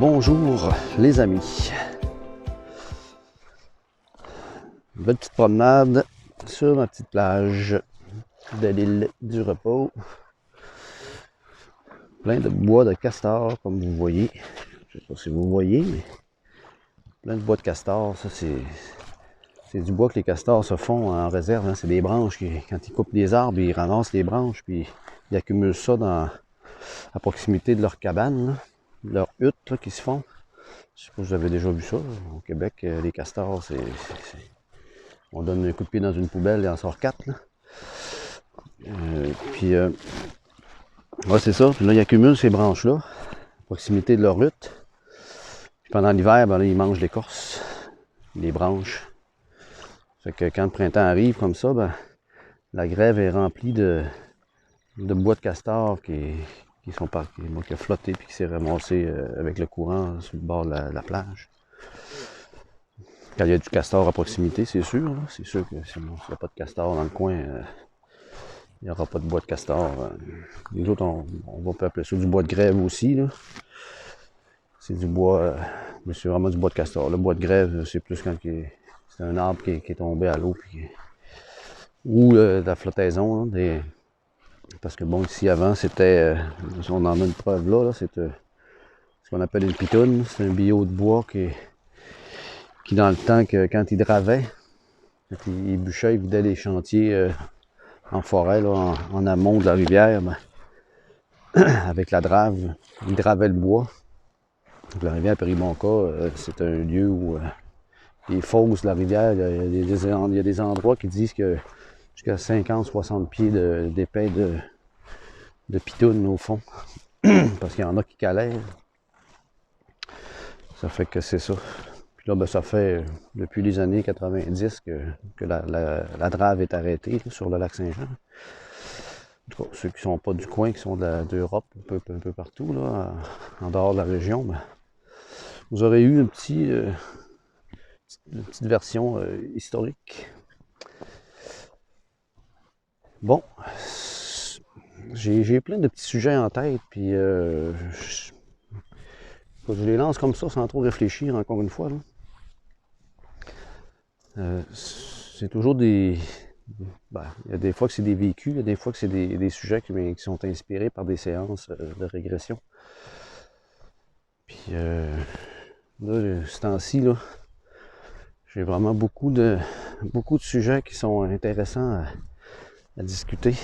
Bonjour les amis. Une belle petite promenade sur ma petite plage de l'île du Repos. Plein de bois de castor comme vous voyez. Je ne sais pas si vous voyez, mais plein de bois de castor. Ça c'est du bois que les castors se font en réserve. Hein. C'est des branches quand ils coupent des arbres, ils ramassent les branches puis ils accumulent ça à proximité de leur cabane, là, leur hutte là, qui se font. Je sais pas si vous avez déjà vu ça. Au Québec, les castors, on donne un coup de pied dans une poubelle et en sort 4. Là. Ouais, c'est ça. Puis là, ils accumulent ces branches-là, à proximité de leur hutte. Puis pendant l'hiver, ben là, ils mangent l'écorce, les branches. Fait que quand le printemps arrive comme ça, ben, la grève est remplie de bois de castor qui a flotté puis qui s'est ramassé avec le courant sur le bord de la plage. Quand il y a du castor à proximité, c'est sûr. Là. C'est sûr que s'il n'y a pas de castor dans le coin, il n'y aura pas de bois de castor. Les autres, on va appeler ça du bois de grève aussi. Là. C'est du bois, mais c'est vraiment du bois de castor. Le bois de grève, c'est plus quand c'est un arbre qui est tombé à l'eau. Ou de la flottaison. Là, parce que bon, ici avant, c'était, on en a une preuve là, c'est ce qu'on appelle une pitoune. C'est un bio de bois qui dans le temps, quand il dravait, quand il bûchait, il vidait les chantiers en forêt, là, en amont de la rivière, ben, avec la drave, il dravait le bois. Donc, la rivière Péribonka, c'est un lieu où les fosses de la rivière, il y a des endroits qui disent que jusqu'à 50-60 pieds d'épais de pitoune au fond. Parce qu'il y en a qui calaient. Ça fait que c'est ça. Puis là, ben, ça fait depuis les années 90 que la drave est arrêtée là, sur le lac Saint-Jean. En tout cas, ceux qui ne sont pas du coin, qui sont d'Europe, un peu partout, là, en dehors de la région, ben, vous aurez eu une petite version historique. Bon, j'ai plein de petits sujets en tête, puis je les lance comme ça sans trop réfléchir, encore une fois. C'est toujours des... Ben, il y a des fois que c'est des vécus, il y a des fois que c'est des sujets qui sont inspirés par des séances de régression. Puis là, ce temps-ci, là, j'ai vraiment beaucoup de sujets qui sont intéressants à discuter.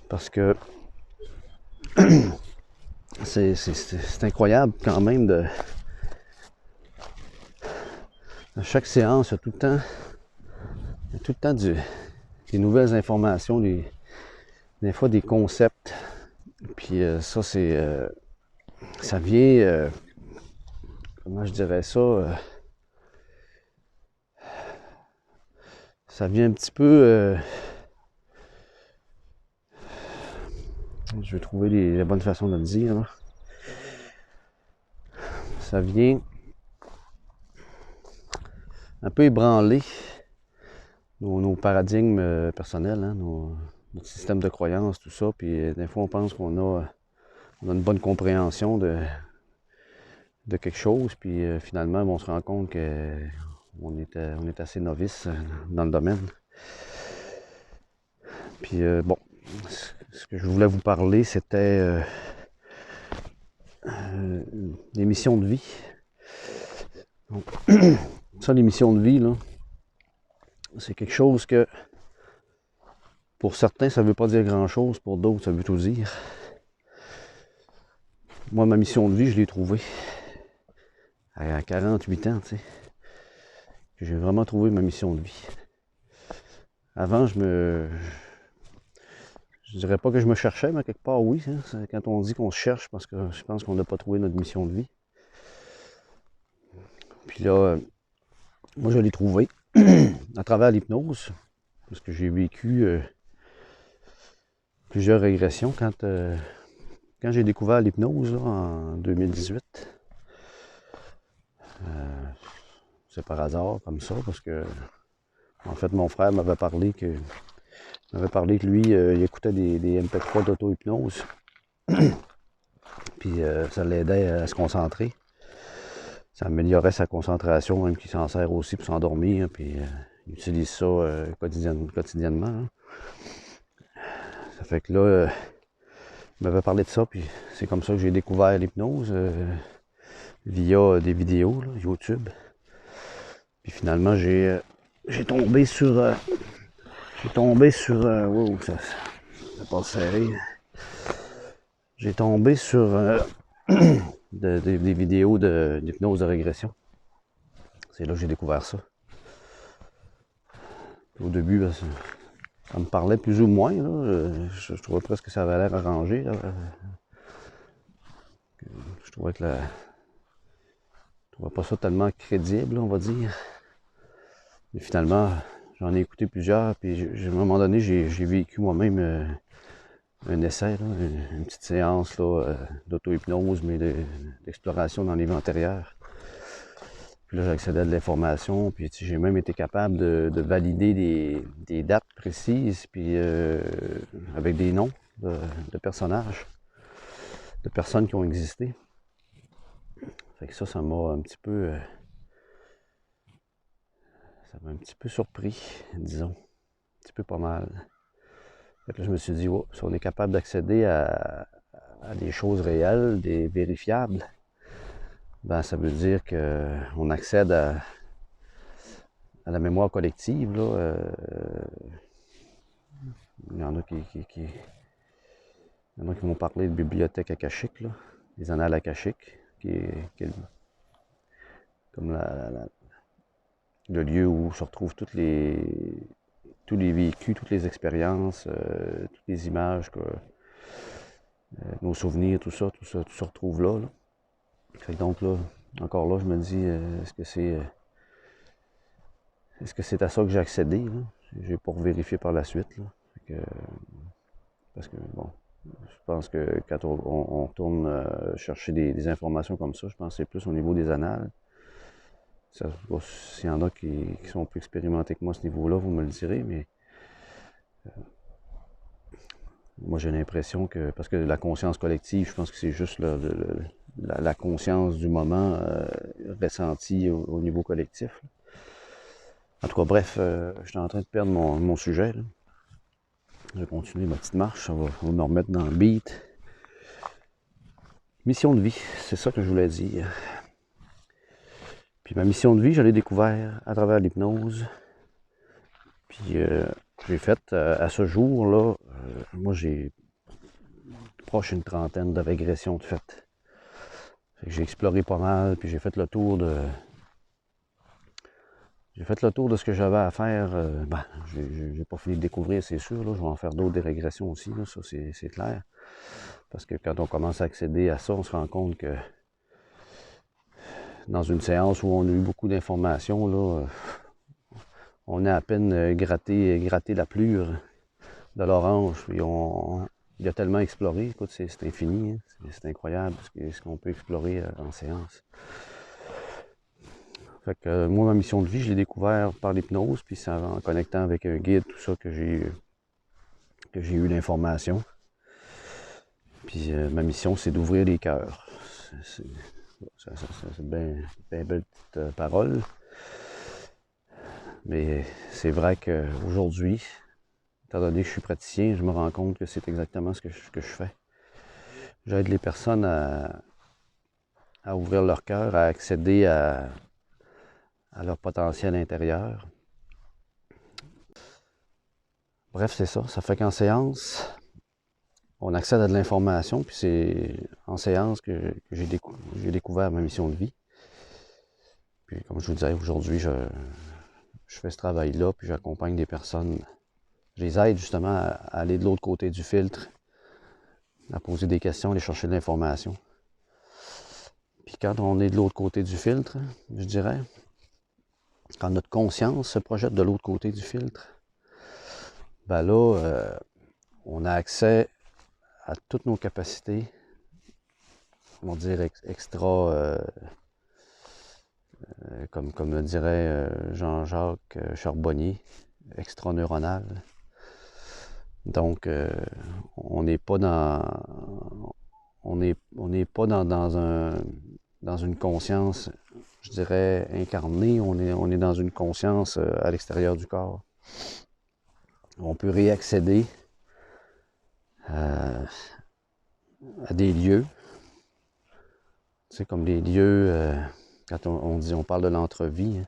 Parce que c'est incroyable quand même à chaque séance, il y a tout le temps des nouvelles informations, des fois des concepts. Puis ça, ça vient, comment je dirais ça, ça vient un petit peu, je vais trouver la bonne façon de le dire, là. Ça vient un peu ébranler nos paradigmes personnels, hein, notre système de croyances, tout ça. Puis des fois, on pense qu'on a une bonne compréhension de quelque chose. Puis finalement, on se rend compte qu'on est assez novice dans le domaine. Puis bon, ce que je voulais vous parler, c'était les missions de vie. Donc, ça, les missions de vie, là, c'est quelque chose que, pour certains, ça ne veut pas dire grand-chose, pour d'autres, ça veut tout dire. Moi, ma mission de vie, je l'ai trouvée à 48 ans, tu sais. J'ai vraiment trouvé ma mission de vie. Avant, je dirais pas que je me cherchais, mais quelque part, oui. Hein. Quand on dit qu'on se cherche, parce que je pense qu'on n'a pas trouvé notre mission de vie. Puis là, moi, je l'ai trouvé à travers l'hypnose, parce que j'ai vécu plusieurs régressions quand j'ai découvert l'hypnose là, en 2018. C'est par hasard, comme ça, parce que en fait, mon frère m'avait parlé que lui, il écoutait des MP3 d'auto-hypnose. Puis ça l'aidait à se concentrer. Ça améliorait sa concentration, même qu'il s'en sert aussi pour s'endormir. Puis il utilise ça quotidiennement. Hein. Ça fait que là, il m'avait parlé de ça, puis c'est comme ça que j'ai découvert l'hypnose via des vidéos, là, YouTube. Puis finalement, j'ai tombé sur... wow, ça passe serré. J'ai tombé sur des vidéos d'hypnose de régression. C'est là que j'ai découvert ça. Au début, ben, ça me parlait plus ou moins. Là. Je trouvais presque que ça avait l'air arrangé. Là. Je trouvais que je trouvais pas ça tellement crédible, on va dire. Mais finalement, j'en ai écouté plusieurs. Puis à un moment donné, j'ai vécu moi-même un essai, là, une petite séance d'auto-hypnose, mais d'exploration dans les vies antérieures. Puis là, j'accédais à de l'information, puis j'ai même été capable de valider des dates précises, puis avec des noms de personnages, de personnes qui ont existé. Fait que ça m'a un petit peu... ça m'a un petit peu surpris, disons. Un petit peu pas mal. Fait que là, je me suis dit, oh, si on est capable d'accéder à des choses réelles, des vérifiables, ben ça veut dire qu'on accède à la mémoire collective. Là, il y en a qui m'ont parlé de bibliothèque akashique, là, les annales akashiques, qui est comme le lieu où se retrouvent tous les vécus, toutes les expériences, toutes les images, nos souvenirs, tout ça se retrouve là. Fait que donc là, encore là, je me dis, est-ce que c'est à ça que j'ai accédé? Là? J'ai pas vérifié par la suite. Là. Fait que, parce que, bon, je pense que quand on retourne chercher des informations comme ça, je pense que c'est plus au niveau des annales. S'il y en a qui sont plus expérimentés que moi à ce niveau-là, vous me le direz, mais moi j'ai l'impression que, parce que la conscience collective, je pense que c'est juste la conscience du moment ressentie au niveau collectif. Là. En tout cas, bref, j'étais en train de perdre mon sujet. Là. Je vais continuer ma petite marche, on va me remettre dans le beat. Mission de vie, c'est ça que je voulais dire. Puis ma mission de vie, je l'ai découvert à travers l'hypnose. Puis j'ai fait, à ce jour-là, moi j'ai proche une trentaine de régressions de fait. J'ai exploré pas mal, puis j'ai fait le tour de... J'ai fait le tour de ce que j'avais à faire. Ben, j'ai pas fini de découvrir, c'est sûr. Là. Je vais en faire d'autres des régressions aussi, là, ça c'est clair. Parce que quand on commence à accéder à ça, on se rend compte que dans une séance où on a eu beaucoup d'informations, là, on a à peine gratté la plure de l'orange. Il a tellement exploré, écoute, c'est infini, hein. C'est incroyable ce qu'on peut explorer en séance. Fait que moi, ma mission de vie, je l'ai découvert par l'hypnose, puis c'est en connectant avec un guide, tout ça, que j'ai eu l'information. Puis ma mission, c'est d'ouvrir les cœurs. C'est bien belle petite parole. Mais c'est vrai qu'aujourd'hui, étant donné que je suis praticien, je me rends compte que c'est exactement ce que je fais. J'aide les personnes à ouvrir leur cœur, à accéder à leur potentiel intérieur. Bref, c'est ça. Ça fait qu'en séance, on accède à de l'information, puis c'est en séance que j'ai découvert ma mission de vie. Puis comme je vous disais, aujourd'hui, je fais ce travail-là, puis j'accompagne des personnes. Je les aide justement à aller de l'autre côté du filtre, à poser des questions, aller chercher de l'information. Puis quand on est de l'autre côté du filtre, je dirais, quand notre conscience se projette de l'autre côté du filtre, ben là, on a accès à toutes nos capacités, on va dire extra, comme le dirait Jean-Jacques Charbonnier, extra-neuronal. Donc, on n'est pas dans... n'est pas dans une conscience, je dirais, incarnée, on est dans une conscience à l'extérieur du corps. On peut réaccéder à des lieux, c'est comme des lieux, quand on parle de l'entrevie, hein,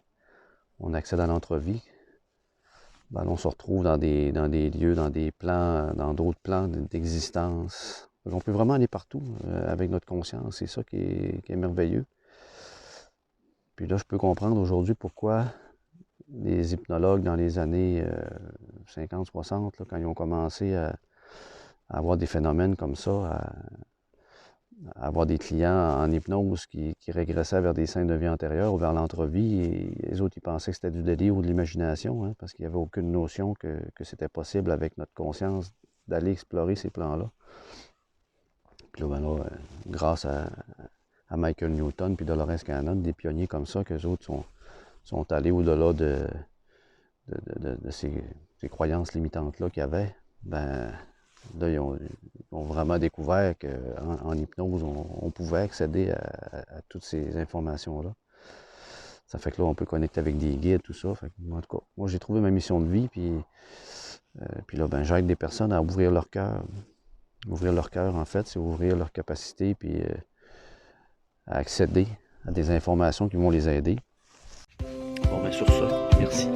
on accède à l'entrevie, ben, on se retrouve dans des lieux, dans des plans, dans d'autres plans d'existence. On peut vraiment aller partout avec notre conscience, c'est ça qui est merveilleux. Puis là, je peux comprendre aujourd'hui pourquoi les hypnologues dans les années 50-60, quand ils ont commencé à avoir des phénomènes comme ça, à avoir des clients en hypnose qui régressaient vers des scènes de vie antérieures ou vers l'entrevie, et les autres, ils pensaient que c'était du délire ou de l'imagination, hein, parce qu'il n'y avait aucune notion que c'était possible avec notre conscience d'aller explorer ces plans-là. Puis là, ben là, grâce à Michael Newton puis Dolores Cannon, des pionniers comme ça, qu'eux autres sont allés au-delà de ces croyances limitantes-là qu'il y avait, ben là, ils ont vraiment découvert qu'en hypnose, on pouvait accéder à toutes ces informations-là. Ça fait que là, on peut connecter avec des guides, tout ça. Fait que, en tout cas, moi, j'ai trouvé ma mission de vie, puis là, ben, j'aide des personnes à ouvrir leur cœur. Ouvrir leur cœur, en fait, c'est ouvrir leur capacité, puis à accéder à des informations qui vont les aider. Bon, bien sur ça, merci.